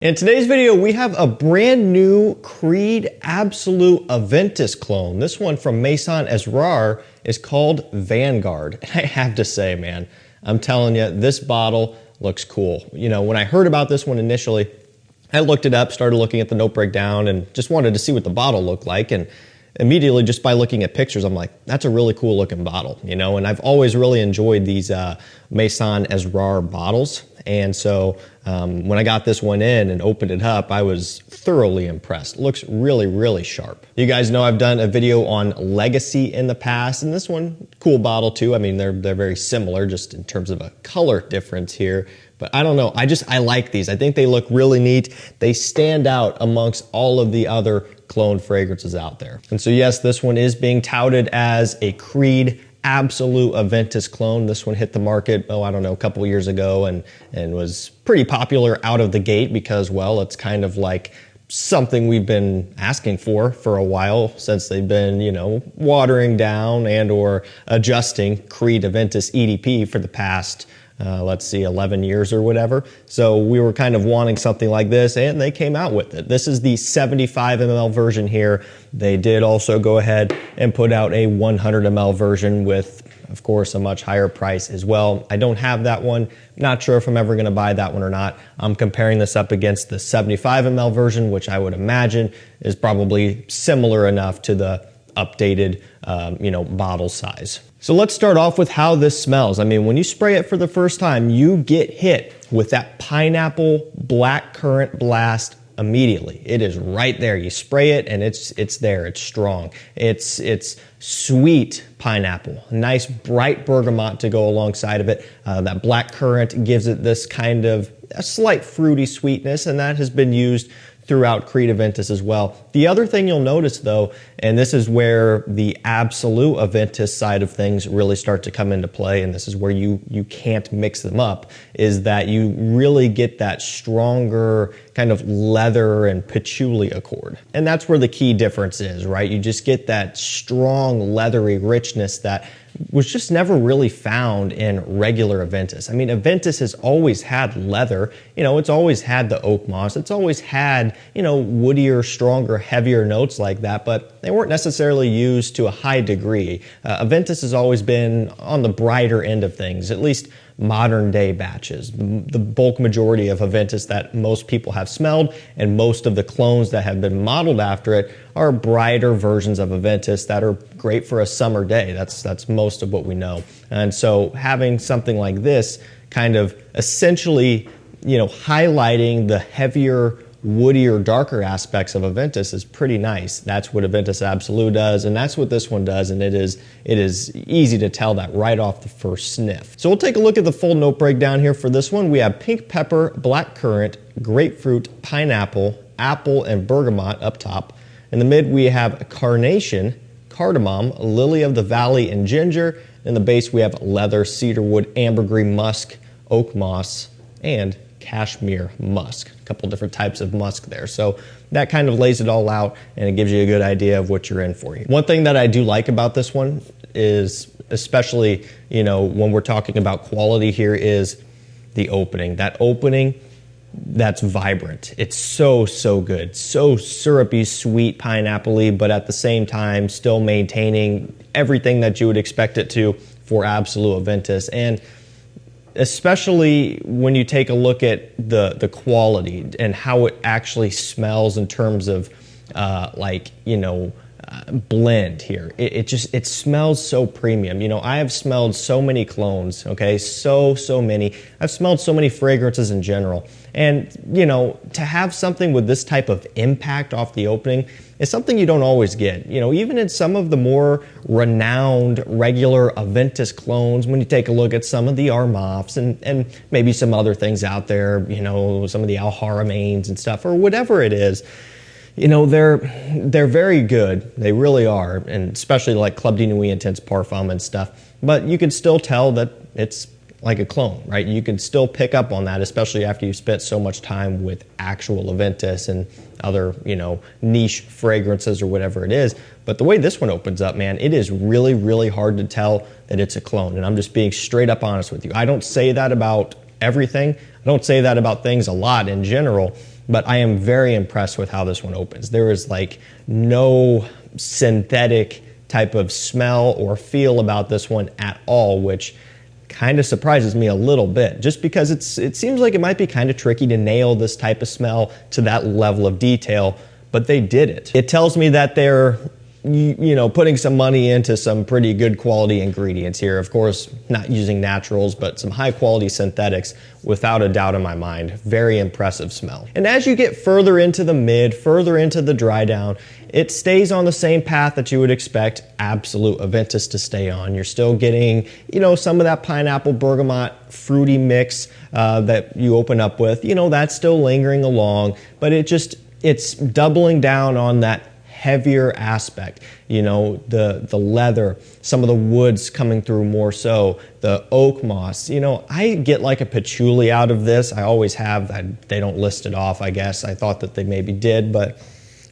In today's video, we have a brand new Creed Absolu Aventus clone. This one from MAISON ASRAR is called Vanguard. And I have to say, man, I'm telling you, this bottle looks cool. You know, when I heard about this one initially, I looked it up, started looking at the note breakdown, and just wanted to see what the bottle looked like. And immediately, just by looking at pictures, I'm like, that's a really cool looking bottle, you know? And I've always really enjoyed these MAISON ASRAR bottles. And so when I got this one in and opened it up, I was thoroughly impressed. It looks really, really sharp. You guys know I've done a video on Legacy in the past, and this one, cool bottle too. I mean, they're very similar just in terms of a color difference here. But I don't know, I like these. I think they look really neat. They stand out amongst all of the other clone fragrances out there. And so yes, this one is being touted as a Creed Absolu Aventus clone. This one hit the market, oh, I don't know, a couple years ago and was pretty popular out of the gate because, well, it's kind of like something we've been asking for a while since they've been, you know, watering down and or adjusting Creed Aventus EDP for the past let's see, 11 years or whatever. So we were kind of wanting something like this, and they came out with it. This is the 75 ml version here. They did also go ahead and put out a 100 ml version with, of course, a much higher price as well. I don't have that one. Not sure if I'm ever going to buy that one or not. I'm comparing this up against the 75 ml version, which I would imagine is probably similar enough to the updated, you know, bottle size. So let's start off with how this smells. I mean, when you spray it for the first time, you get hit with that pineapple blackcurrant blast immediately. It is right there. You spray it and it's there. It's strong. It's sweet pineapple. Nice bright bergamot to go alongside of it. That blackcurrant gives it this kind of a slight fruity sweetness, and that has been used throughout Creed Aventus as well. The other thing you'll notice though, and this is where the Absolu Aventus side of things really start to come into play, and this is where you can't mix them up, is that you really get that stronger kind of leather and patchouli accord. And that's where the key difference is, right? You just get that strong leathery richness that was just never really found in regular Aventus. I mean, Aventus has always had leather, you know, it's always had the oak moss, it's always had, you know, woodier, stronger, heavier notes like that, but they weren't necessarily used to a high degree. Aventus has always been on the brighter end of things, at least modern day batches. The bulk majority of Aventus that most people have smelled and most of the clones that have been modeled after it are brighter versions of Aventus that are great for a summer day. That's most of what we know. And so having something like this kind of essentially, you know, highlighting the heavier, woodier, darker aspects of Aventus is pretty nice. That's what Aventus Absolu does, and that's what this one does, and it is easy to tell that right off the first sniff. So we'll take a look at the full note breakdown here for this one. We have pink pepper, blackcurrant, grapefruit, pineapple, apple, and bergamot up top. In the mid, we have carnation, cardamom, lily of the valley, and ginger. In the base, we have leather, cedarwood, ambergris, musk, oak moss, and cashmere musk. A couple different types of musk there. So that kind of lays it all out, and it gives you a good idea of what you're in for. One thing that I do like about this one is, especially, you know, when we're talking about quality here, is the opening. That opening, that's vibrant. It's so good. So syrupy, sweet, pineapple-y, but at the same time still maintaining everything that you would expect it to for Absolu Aventus. And especially when you take a look at the quality and how it actually smells in terms of like, you know, blend here. It smells so premium. You know, I have smelled so many clones, okay? So many. I've smelled so many fragrances in general. And, you know, to have something with this type of impact off the opening is something you don't always get. You know, even in some of the more renowned regular Aventus clones, when you take a look at some of the Armafs and maybe some other things out there, you know, some of the Alharamains and stuff, or whatever it is, you know, they're very good. They really are, and especially like Club de Nuit Intense Parfum and stuff. But you can still tell that it's like a clone, right? You can still pick up on that, especially after you've spent so much time with actual Aventus and other, you know, niche fragrances or whatever it is. But the way this one opens up, man, it is really hard to tell that it's a clone. And I'm just being straight up honest with you. I don't say that about everything. I don't say that about things a lot in general. but I am very impressed with how this one opens. There is like no synthetic type of smell or feel about this one at all, which kind of surprises me a little bit, just because it seems like it might be kind of tricky to nail this type of smell to that level of detail, but they did it. It tells me that they're putting some money into some pretty good quality ingredients here. Of course, not using naturals, but some high quality synthetics, without a doubt in my mind. Very impressive smell. And as you get further into the mid, further into the dry down, it stays on the same path that you would expect Absolu Aventus to stay on. You're still getting, some of that pineapple bergamot fruity mix that you open up with. That's still lingering along, but it's doubling down on that heavier aspect, the leather, some of the woods coming through more so, the oak moss. I get like a patchouli out of this. I always have. They don't list it off, I guess. I thought that they maybe did, but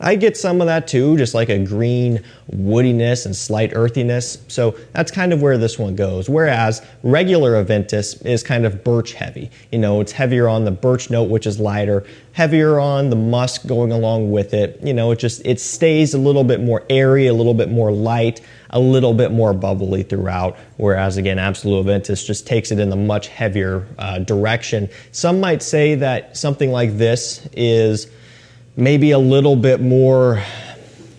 I get some of that too, just like a green woodiness and slight earthiness. So that's kind of where this one goes. Whereas regular Aventus is kind of birch heavy. It's heavier on the birch note, which is lighter, heavier on the musk going along with it. It stays a little bit more airy, a little bit more light, a little bit more bubbly throughout. Whereas again, Absolu Aventus just takes it in the much heavier direction. Some might say that something like this is maybe a little bit more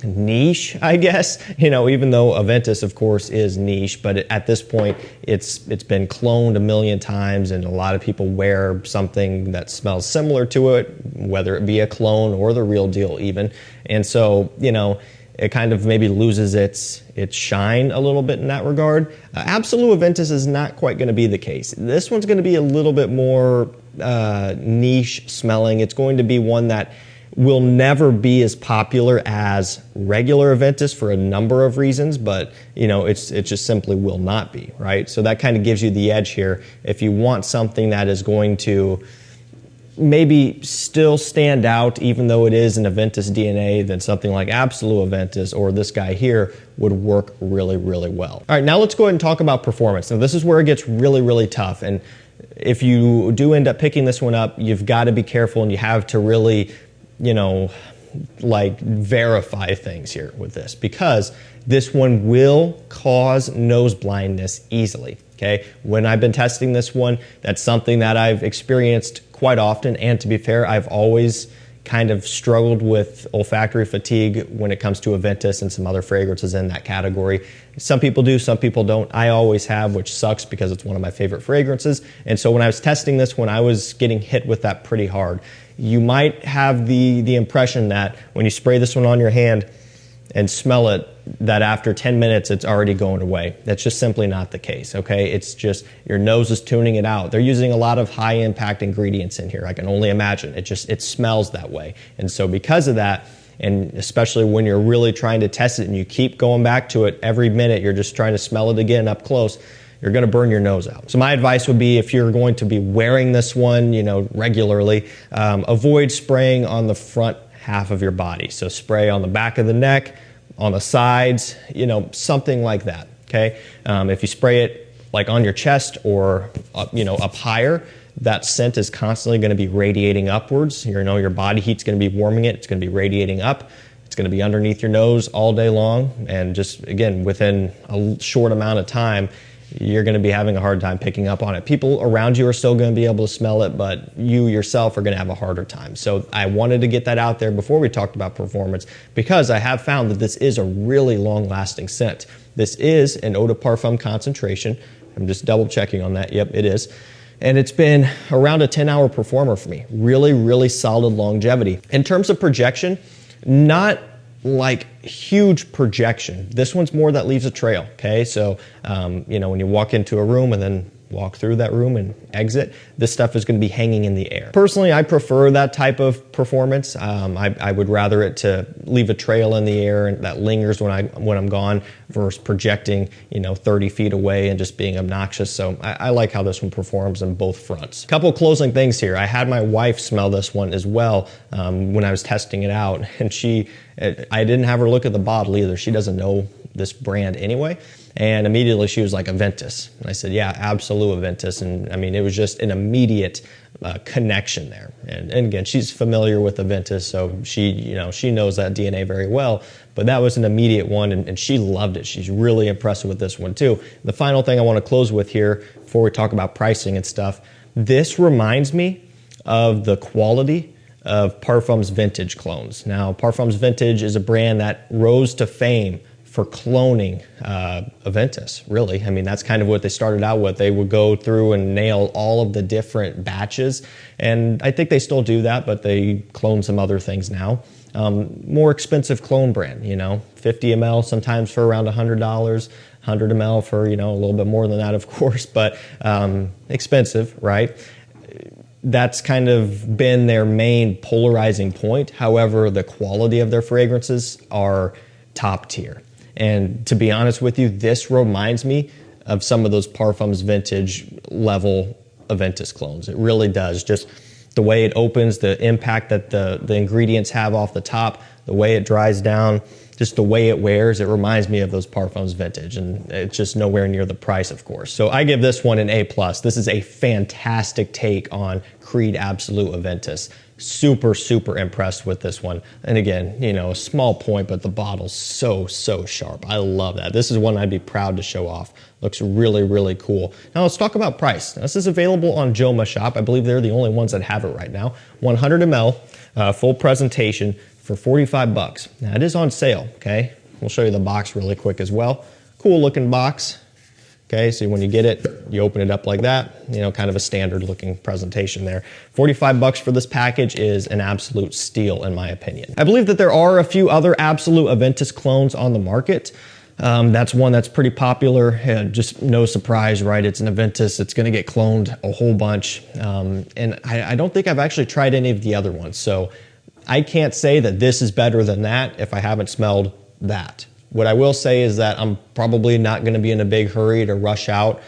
niche, I guess. Even though Aventus, of course, is niche, but at this point, it's been cloned a million times, and a lot of people wear something that smells similar to it, whether it be a clone or the real deal even. And so, it kind of maybe loses its shine a little bit in that regard. Absolu Aventus is not quite going to be the case. This one's going to be a little bit more niche smelling. It's going to be one that will never be as popular as regular Aventus for a number of reasons, but it just simply will not be, right? So that kind of gives you the edge here. If you want something that is going to maybe still stand out, even though it is an Aventus DNA, then something like Absolu Aventus or this guy here would work really, really well. All right, now let's go ahead and talk about performance. Now this is where it gets really, really tough. And if you do end up picking this one up, you've got to be careful, and you have to really verify things here with this, because this one will cause nose blindness easily, okay? When I've been testing this one, that's something that I've experienced quite often, and to be fair, I've always kind of struggled with olfactory fatigue when it comes to Aventus and some other fragrances in that category. Some people do, some people don't. I always have, which sucks because it's one of my favorite fragrances. And so when I was testing this one, I was getting hit with that pretty hard. You might have the impression that when you spray this one on your hand and smell it, that after 10 minutes it's already going away. That's just simply not the case, okay? It's just your nose is tuning it out. They're using a lot of high impact ingredients in here. I can only imagine. It smells that way. And so because of that, and especially when you're really trying to test it and you keep going back to it every minute, you're just trying to smell it again up close, you're going to burn your nose out. So my advice would be, if you're going to be wearing this one, regularly, avoid spraying on the front half of your body. So spray on the back of the neck, on the sides, something like that, okay? If you spray it like on your chest or, up higher, that scent is constantly going to be radiating upwards. Your body heat's going to be warming it. It's going to be radiating up. It's going to be underneath your nose all day long. And just, again, within a short amount of time, you're going to be having a hard time picking up on it. People around you are still going to be able to smell it, but you yourself are going to have a harder time. So I wanted to get that out there before we talked about performance, because I have found that this is a really long-lasting scent. This is an eau de parfum concentration. I'm just double checking on that. Yep, it is. And it's been around a 10-hour performer for me. Really, really solid longevity. In terms of projection, not like huge projection. This one's more that leaves a trail, okay? So, when you walk into a room and then walk through that room and exit, this stuff is going to be hanging in the air. Personally, I prefer that type of performance. I would rather it to leave a trail in the air and that lingers when I'm gone, versus projecting 30 feet away and just being obnoxious. So I like how this one performs on both fronts. Couple closing things here. I had my wife smell this one as well when I was testing it out, and I didn't have her look at the bottle either. She doesn't know this brand anyway. And immediately she was like, Aventus. And I said, yeah, Absolu Aventus. And I mean, it was just an immediate connection there. And again, she's familiar with Aventus, so she knows that DNA very well. But that was an immediate one, and she loved it. She's really impressed with this one too. The final thing I want to close with here before we talk about pricing and stuff, this reminds me of the quality of Parfums Vintage clones. Now, Parfums Vintage is a brand that rose to fame for cloning Aventus, really. I mean, that's kind of what they started out with. They would go through and nail all of the different batches, and I think they still do that, but they clone some other things now. More expensive clone brand, 50 ml sometimes for around $100, 100 ml for, a little bit more than that, of course, but expensive, right? That's kind of been their main polarizing point. However, the quality of their fragrances are top tier. And to be honest with you, this reminds me of some of those Parfums Vintage level Aventus clones. It really does. Just the way it opens, the impact that the ingredients have off the top, the way it dries down, just the way it wears, it reminds me of those Parfums Vintage, and it's just nowhere near the price, of course. So I give this one an A+. This is a fantastic take on Creed Absolu Aventus. Super, super impressed with this one. And again, a small point, but the bottle's so sharp. I love that. This is one I'd be proud to show off. Looks really, really cool. Now let's talk about price. Now, this is available on Joma Shop. I believe they're the only ones that have it right now. 100 ml, full presentation for 45 bucks. Now it is on sale, okay? We'll show you the box really quick as well. Cool looking box. Okay, so when you get it, you open it up like that, kind of a standard looking presentation there. 45 bucks for this package is an absolute steal in my opinion. I believe that there are a few other Absolu Aventus clones on the market. That's one that's pretty popular, just no surprise, right? It's an Aventus, it's gonna get cloned a whole bunch. And I don't think I've actually tried any of the other ones. So I can't say that this is better than that if I haven't smelled that. What I will say is that I'm probably not going to be in a big hurry to rush out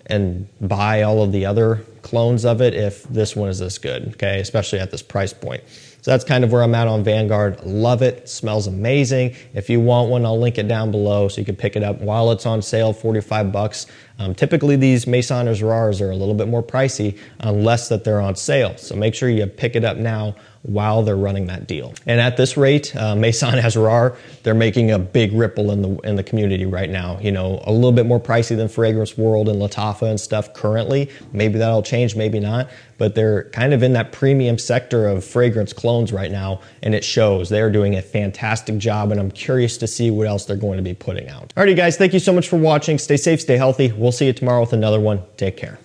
and buy all of the other clones of it if this one is this good, okay? Especially at this price point. So that's kind of where I'm at on Vanguard. Love it, smells amazing. If you want one, I'll link it down below so you can pick it up while it's on sale, 45 bucks. Typically these MAISON ASRARs are a little bit more pricey unless that they're on sale. So make sure you pick it up now while they're running that deal. And at this rate, MAISON ASRAR, they're making a big ripple in the community right now. A little bit more pricey than Fragrance World and Lattafa and stuff currently. Maybe that'll change, maybe not. But they're kind of in that premium sector of fragrance clones right now, and it shows. They're doing a fantastic job, and I'm curious to see what else they're going to be putting out. Alrighty guys, thank you so much for watching. Stay safe, stay healthy. We'll see you tomorrow with another one. Take care.